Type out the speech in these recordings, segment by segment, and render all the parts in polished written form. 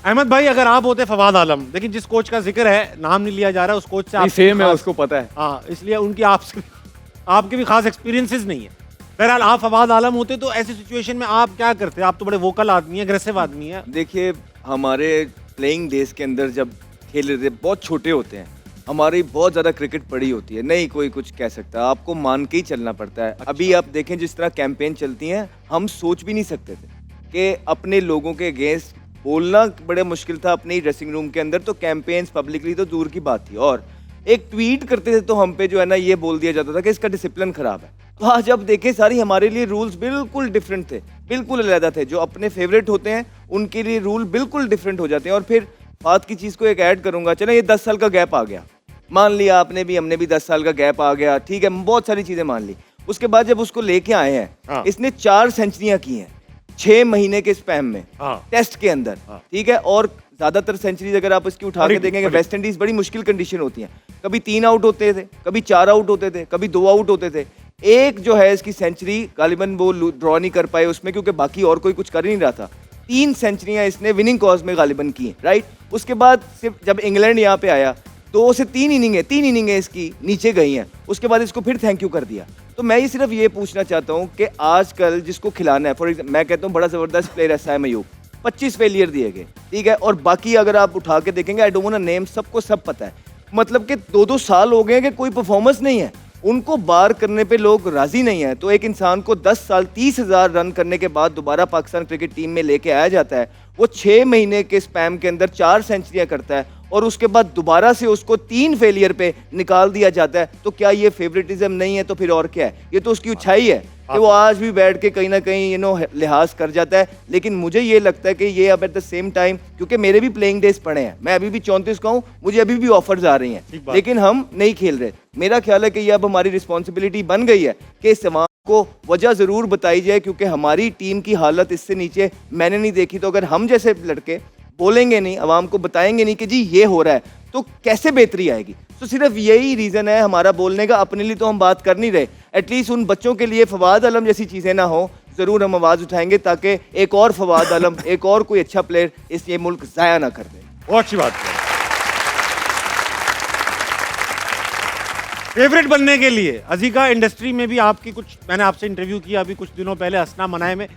अहमद भाई, अगर आप होते फवाद आलम, लेकिन जिस कोच का जिक्र है, नाम नहीं लिया जा रहा, उस कोच से आप सेम है, उसको पता है। हाँ, इसलिए उनकी आपके भी खास एक्सपीरियंसेस नहीं है। बहरहाल, आप फवाद आलम होते तो ऐसी सिचुएशन में आप क्या करते? आप तो बड़े वोकल आदमी है, अग्रेसिव आदमी है। देखिए, हमारे प्लेइंग डेज के अंदर जब खेल रहे थे, बहुत छोटे होते हैं, हमारी बहुत ज़्यादा क्रिकेट पड़ी होती है, नहीं कोई कुछ कह सकता, आपको मान के ही चलना पड़ता है। अच्छा। अभी आप देखें जिस तरह कैंपेन चलती हैं, हम सोच भी नहीं सकते थे कि अपने लोगों के अगेंस्ट बोलना बड़े मुश्किल था अपने ही ड्रेसिंग रूम के अंदर, तो कैंपेन्स पब्लिकली तो दूर की बात थी। और एक ट्वीट करते थे तो हम पे जो है ना ये बोल दिया जाता था कि इसका डिसिप्लिन खराब है। तो आज अब देखें, सारी हमारे लिए रूल्स बिल्कुल डिफरेंट थे, बिल्कुल अलग थे। जो अपने फेवरेट होते हैं उनके लिए रूल बिल्कुल डिफरेंट हो जाते हैं। और फिर बात की चीज़ को एक ऐड करूंगा, चले ये 10 साल का गैप आ गया, मान लिया आपने भी, हमने भी 10 साल का गैप आ गया, ठीक है, बहुत सारी चीज़ें मान ली। उसके बाद जब उसको लेके आए हैं, हाँ। इसने 4 सेंचुरियां की हैं 6 महीने के स्पैम में, हाँ। टेस्ट के अंदर, हाँ। ठीक है। और ज्यादातर सेंचुरीज अगर आप इसकी उठा के देखेंगे, वेस्ट इंडीज बड़ी मुश्किल कंडीशन होती है, कभी 3 आउट होते थे, कभी 4 आउट होते थे, कभी 2 आउट होते थे। एक जो है इसकी सेंचुरी गालिबन वो ड्रॉ नहीं कर पाए उसमें, क्योंकि बाकी और कोई कुछ कर ही नहीं रहा था। 3 सेंचुरियां इसने विनिंग कॉज में गालिबन की हैं, राइट। उसके बाद सिर्फ जब इंग्लैंड यहाँ पे आया, 2 से 3 इनिंगें इसकी नीचे गई हैं, उसके बाद इसको फिर थैंक यू कर दिया। तो मैं ये सिर्फ ये पूछना चाहता हूँ कि आजकल जिसको खिलाना है, फॉर एग्जाम्पल मैं कहता हूँ बड़ा जबरदस्त प्लेयर है साइम अयूब, 25 फेलियर दिए गए, ठीक है। और बाकी अगर आप उठा के देखेंगे, I don't want to name, सबको सब पता है, मतलब कि 2-2 साल हो गए कि कोई परफॉर्मेंस नहीं है, उनको बार करने पे लोग राजी नहीं है। तो एक इंसान को 10 साल 30,000 रन करने के बाद दोबारा पाकिस्तान क्रिकेट टीम में लेके आया जाता है, वो 6 महीने के स्पैम के अंदर 4 सेंचुरियां करता है, और उसके बाद दोबारा से उसको 3 फेलियर पे निकाल दिया जाता है। तो क्या ये फेवरेटिज्म नहीं है? तो फिर और क्या है? ये तो उसकी अच्छाई है कि वो आज भी बैठ के कहीं ना कहीं लिहाज कर जाता है। लेकिन मुझे ये लगता है कि ये अब एट द सेम टाइम, क्योंकि मेरे भी प्लेइंग डेज पड़े हैं, मैं अभी भी 34 का हूँ, मुझे अभी भी ऑफर्स आ रही हैं, लेकिन हम नहीं खेल रहे। मेरा ख्याल है कि ये अब हमारी रिस्पॉन्सिबिलिटी बन गई है कि इस समाज को वजह जरूर बताई जाए, क्योंकि हमारी टीम की हालत इससे नीचे मैंने नहीं देखी। तो अगर हम जैसे लड़के बोलेंगे नहीं, आवाम को बताएंगे नहीं कि जी ये हो रहा है, तो कैसे बेहतरी आएगी? तो सिर्फ यही रीजन है हमारा बोलने का। अपने लिए तो हम बात कर नहीं रहे, एटलीस्ट उन बच्चों के लिए फवाद आलम जैसी चीजें ना हो, जरूर हम आवाज उठाएंगे ताकि एक और फवाद आलम, एक और कोई अच्छा प्लेयर इस ये मुल्क जाया ना कर दे। बहुत अच्छी बात है। फेवरेट बनने के लिए अजीका, इंडस्ट्री में भी आपकी कुछ, मैंने आपसे इंटरव्यू किया अभी कुछ दिनों पहले हसना मनाए में,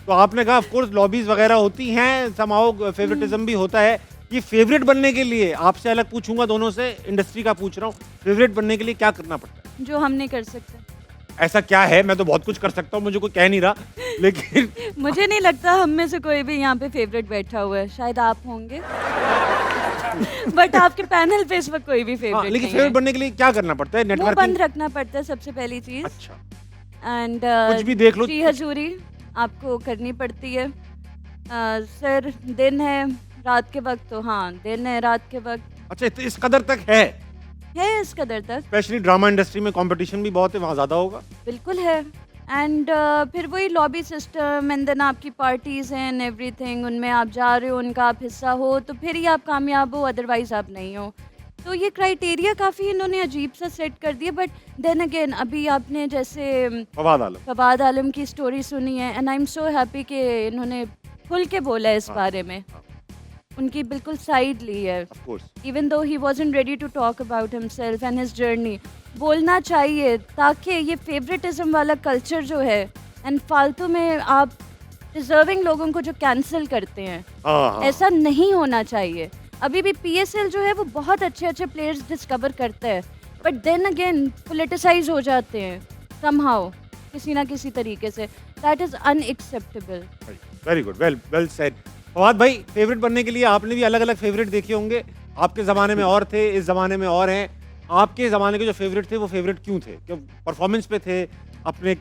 तो आपने कहा ऑफ कोर्स लॉबीज वगैरह होती हैं, समाओ फेवरेटिज्म भी होता है। ये फेवरेट बनने के लिए, आपसे अलग पूछूंगा, दोनों से इंडस्ट्री का पूछ रहा हूँ, फेवरेट बनने के लिए क्या करना पड़ता है? जो हम नहीं कर सकते। ऐसा क्या है? मैं तो बहुत कुछ कर सकता हूँ, मुझे कोई कह नहीं रहा, लेकिन मुझे नहीं लगता हम में से कोई भी यहाँ पे फेवरेट बैठा हुआ है, शायद आप होंगे बट आपके पैनल पे इस वक्त कोई भी फेवरेट लेकिन नहीं फेवरेट है। बनने के लिए क्या करना पड़ता है? मुंह नेटवर्किंग बंद रखना पड़ता है सबसे पहली चीज। अच्छा, एंड कुछ भी देख लो, जी हजूरी आपको करनी पड़ती है। सर दिन है रात के वक्त, तो हाँ दिन है रात के वक्त अच्छा, इस कदर तक है? इस कदर तक स्पेशली ड्रामा इंडस्ट्री में कंपटीशन भी बहुत है, वहाँ ज्यादा होगा। बिल्कुल है। एंड फिर वही लॉबी सिस्टम, एंड देन आपकी पार्टीज हैं एंड एवरीथिंग, उनमें आप जा रहे हो, उनका आप हिस्सा हो तो फिर ही आप कामयाब हो, अदरवाइज आप नहीं हो। तो ये क्राइटेरिया काफ़ी इन्होंने अजीब सा सेट कर दिया। बट देन अगेन, अभी आपने जैसे फवाद आलम की स्टोरी सुनी है, and I am so happy कि इन्होंने खुल के बोला है इस बारे में, उनकी बिल्कुल साइड ली है। Even though he wasn't ready to talk about himself and his journey, बोलना चाहिए ताकि ये फेवरेटिज्म वाला कल्चर जो है, एंड फालतू में आप डिजर्विंग लोगों को जो कैंसिल करते हैं, ऐसा नहीं होना चाहिए। अभी भी पीएसएल जो है वो बहुत अच्छे अच्छे प्लेयर्स डिस्कवर करता है, बट देन अगेन पोलिटिसाइज हो जाते हैं समहाउ, किसी ना किसी तरीके से। That is unacceptable. Very good, well said. Fawad भाई, फेवरेट बनने के लिए आपने भी अलग अलग फेवरेट देखे होंगे, आपके ज़माने में और थे, इस ज़माने में और हैं। आपके ज़माने के जो फेवरेट थे वो फेवरेट क्यों थे? क्यों परफॉर्मेंस पे थे, अपने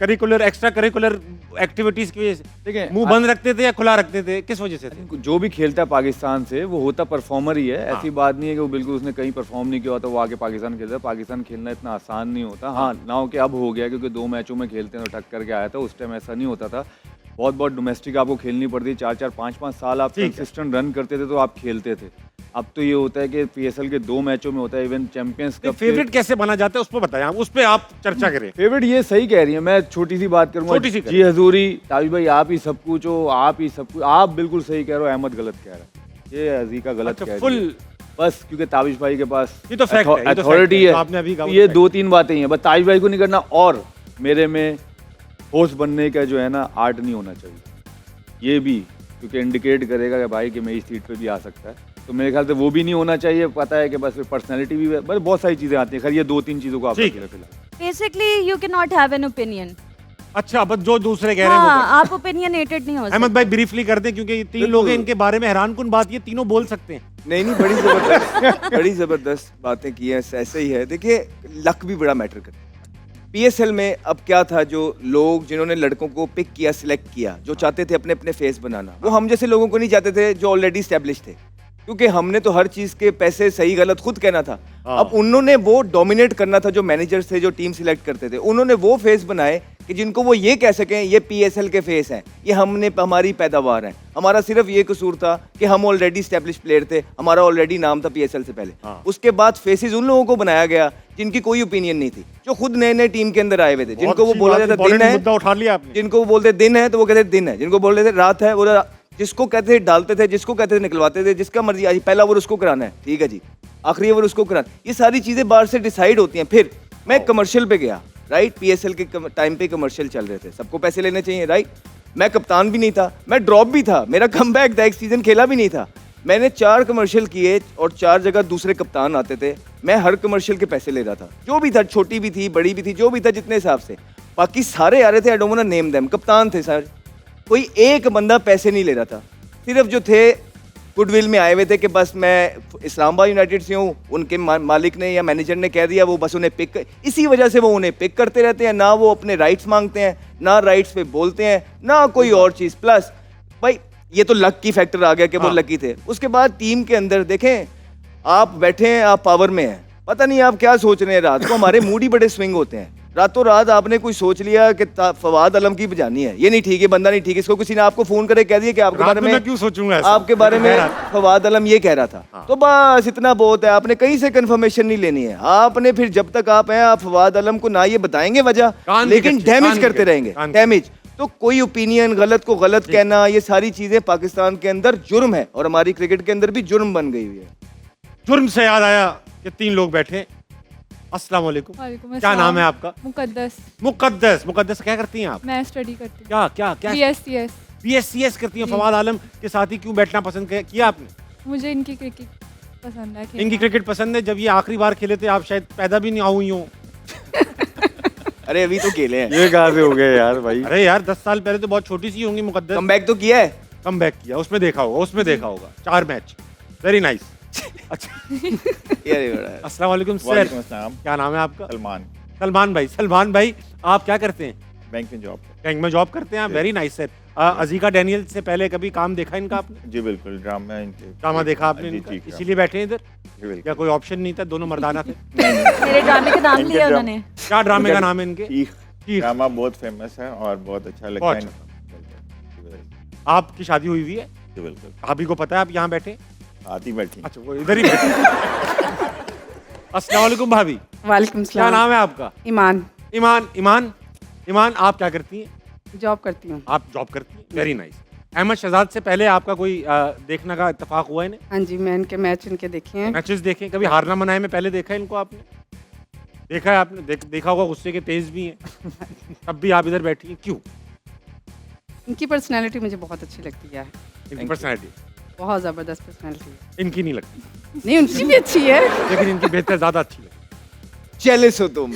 करिकुलर एक्स्ट्रा करिकुलर एक्टिविटीज़ की वजह से? देखिए, मुंह बंद रखते थे या खुला रखते थे, किस वजह से थे? जो भी खेलता है पाकिस्तान से वो होता परफॉर्मर ही है। ऐसी बात नहीं है कि वो बिल्कुल उसने कहीं परफॉर्म नहीं किया होता, वो आके पाकिस्तान खेलता है। पाकिस्तान खेलना इतना आसान नहीं होता। हाँ, ना हो कि अब हो गया, क्योंकि 2 मैचों में खेलते हैं तो ठक करके आया था, उस टाइम ऐसा नहीं होता था। बहुत डोमेस्टिक आपको खेलनी पड़ती है, 4-4 5-5 साल आप कंसिस्टेंट रन करते थे तो आप खेलते थे। अब तो ये होता है कि पीएसएल के 2 मैचों में होता है, इवन चैंपियंस कप फेवरेट कैसे बना जाता है उस पर बताएं, आप उस पर आप चर्चा करें। फेवरेट ये सही कह रही है। मैं छोटी सी बात करूंगा, छोटी सी जी हजूरी, ताबिश भाई आप ही सब कुछ हो, आप ही सब कुछ। आप बिल्कुल सही कह रहे हो, अहमद गलत कह रहा है, ये अजीका गलत अच्छा, कह रही फुल है। बस क्योंकि ताबिश भाई के पास ये तो fact है, ये तो fact अथॉरिटी है, है, तो आपने अभी कहा वो ये तो 2-3 बातें ही हैं, बस ताबिश भाई को नहीं करना। और मेरे में होस्ट बनने का जो है ना आर्ट नहीं होना चाहिए, ये भी क्योंकि इंडिकेट करेगा कि भाई कि मैं इस सीट पे भी आ सकता है, तो मेरे ख्याल से वो भी नहीं होना चाहिए। पता है कि बस पर्सनैलिटी भी, बस बहुत सारी चीजें आती हैं। खैर ये 2-3 चीजों को आप ठीक रख है। लें फिलहाल। Basically you can not have an opinion. अच्छा, बस जो दूसरे कह रहे हैं वो हाँ, आप ओपिनियनेटेड नहीं हो अहमद सकते। भाई ब्रीफली कर दें, क्योंकि ये 3 लोग हैं, इनके बारे में हैरान कुन बात, ये तीनों बोल सकते हैं। नहीं नहीं, बड़ी जबरदस्त बड़ी जबरदस्त बातें की हैं। ऐसे ही है, देखिए लक भी बड़ा मैटर करता है। पीएसएल में अब क्या था, जो लोग जिन्होंने लड़कों को पिक किया, सिलेक्ट किया, जो चाहते थे अपने अपने फेस बनाना, वो हम जैसे लोगों को नहीं चाहते थे जो ऑलरेडी स्टैब्लिश थे, क्योंकि हमने तो हर चीज के पैसे सही गलत खुद कहना था। अब उन्होंने वो डोमिनेट करना था, जो मैनेजर्स थे, जो टीम सिलेक्ट करते थे, उन्होंने वो फेस बनाए कि जिनको वो ये कह सकें ये पीएसएल के फेस हैं, ये हमने हमारी पैदावार है। हमारा सिर्फ ये कसूर था कि हम ऑलरेडी स्टैब्लिश प्लेयर थे, हमारा ऑलरेडी नाम था पीएसएल से पहले। उसके बाद फेसेस उन लोगों को बनाया गया जिनकी कोई ओपिनियन नहीं थी, जो खुद नए नए टीम के अंदर आए हुए थे, जिनको वो बोला जाता दिन है, मुद्दा उठा लिया आपने। जिनको वो बोलते दिन है तो वो कहते दिन है, जिनको बोलते थे रात है वो जिसको कहते थे डालते थे, जिसको कहते थे निकलवाते थे, जिसका मर्जी आज पहला ओवर उसको कराना है, ठीक है जी, आखिरी ओवर उसको कराना। ये सारी चीजें बाहर से डिसाइड होती हैं। फिर मैं कमर्शियल पे गया, राइट, पीएसएल के टाइम पे कमर्शियल चल रहे थे, सबको पैसे लेने चाहिए, राइट। मैं कप्तान भी नहीं था, मैं ड्रॉप भी था, मेरा कमबैक था, एक सीजन खेला भी नहीं था। मैंने 4 कमर्शियल किए और 4 जगह दूसरे कप्तान आते थे, मैं हर कमर्शियल के पैसे ले रहा था, जो भी था, छोटी भी थी, बड़ी भी थी, जो भी था, जितने हिसाब से। बाकी सारे आ रहे थे, I don't want to name them, कप्तान थे सर, कोई एक बंदा पैसे नहीं ले रहा था। सिर्फ जो थे गुडविल में आए हुए थे कि बस मैं इस्लामाबाद यूनाइटेड से हूँ, उनके मालिक ने या मैनेजर ने कह दिया, वो बस उन्हें पिक, इसी वजह से वो उन्हें पिक करते रहते हैं। ना वो अपने राइट्स मांगते हैं, ना राइट्स पे बोलते हैं, ना कोई और चीज़। प्लस भाई ये तो लक की फैक्टर आ गया कि वो लकी थे। उसके बाद टीम के अंदर देखें, आप बैठे हैं, आप पावर में हैं, पता नहीं आप क्या सोच रहे हैं। रात को हमारे मूड ही बड़े स्विंग होते हैं। रातों रात आपने कोई सोच लिया कि फवाद आलम की बजानी है, ये नहीं ठीक है, बंदा नहीं ठीक है, इसको किसी ने आपको फोन करे कह दिया कि आपके बारे में, मैं क्यों सोचूंगा ऐसा? आपके बारे में फवाद आलम ये कह रहा था, तो बस इतना बहुत है। आपने कहीं से कंफर्मेशन नहीं लेनी है। आपने फिर जब तक आप हैं, आप फवाद आलम को ना ये बताएंगे वजह, लेकिन डैमेज करते रहेंगे, डैमेज। तो कोई ओपिनियन, गलत को गलत कहना, ये सारी चीजें पाकिस्तान के अंदर जुर्म है, और हमारी क्रिकेट के अंदर भी जुर्म बन गई हुई है। जुर्म से याद आया कि 3 लोग बैठे। अस्सलाम वालेकुम, वालेकुम क्या नाम है आपका? मुकद्दस। मुकद्दस। मुकद्दस क्या करती हैं आप? मैं स्टडी करती हूँ। क्या क्या क्या BScs। BScs करती हैं। फवाद आलम के साथ ही क्यों बैठना पसंद किया आपने? मुझे इनकी क्रिकेट पसंद है। इनकी क्रिकेट पसंद है। जब ये आखिरी बार खेले थे, आप शायद पैदा भी नहीं हुई हो। अरे अभी तो खेले हैं, ये कहाँ से हो गए यार भाई? अरे यार 10 साल पहले तो बहुत छोटी सी होंगी मुकद्दस। कमबैक तो किया है, कमबैक किया, उसमें देखा होगा, उसमें देखा होगा 4 मैच। Very nice. अच्छा, ये बड़ा है। अस्सलाम वालेकुम सर, वालेकुम अस्सलाम। क्या नाम है आपका? सलमान, सलमान भाई। सलमान भाई, आप क्या करते हैं? बैंक में जॉब। बैंक में जॉब करते हैं। Very nice sir. अजीका डैनियल से पहले कभी काम देखा इनका आपने? जी बिल्कुल, ड्रामा इनके ड्रामा देखा आपने जी, इनका, जी, इसीलिए बैठे हैं इधर? जी, बिल्कुल। या कोई ऑप्शन नहीं था, दोनों मर्दाना थे? मेरे ड्रामे का नाम इनके लिया ड्राम- उन्होंने। क्या ड्रामे का नाम है इनके? चीख चीख। ड्रामा बहुत फेमस है और बहुत अच्छा लगता बहुत है। आपकी शादी हुई हुई है? जी बिल्कुल, भाभी को पता है आप यहाँ बैठे? आती बैठी। अच्छा, वो इधर ही बैठे। अस्सलाम वालेकुम भाभी, वालेकुम क्या सलाम। नाम है आपका? ईमान। ईमान। ईमान, ईमान आप क्या करती हैं? जॉब करती हूँ। आप जॉब करती हैं। Very nice. अहमद शहजाद से पहले आपका कोई देखने का इत्तेफाक हुआ है इन्हें? हाँ जी, मैं इनके मैच इनके देखे हैं। मैचेस देखे? कभी हारना मनाए में पहले देखा है इनको आपने? देखा है आपने? देखा होगा, गुस्से के तेज भी हैं। तब भी आप इधर बैठी हैं, क्यों? इनकी पर्सनैलिटी मुझे बहुत अच्छी लगती है, इनकी पर्सनैलिटी बहुत ज़बरदस्त पर्सनैलिटी है। इनकी नहीं लगती, नहीं, उनकी भी अच्छी है। लेकिन इनकी बेहतर ज्यादा अच्छी है। जेलस हो तुम।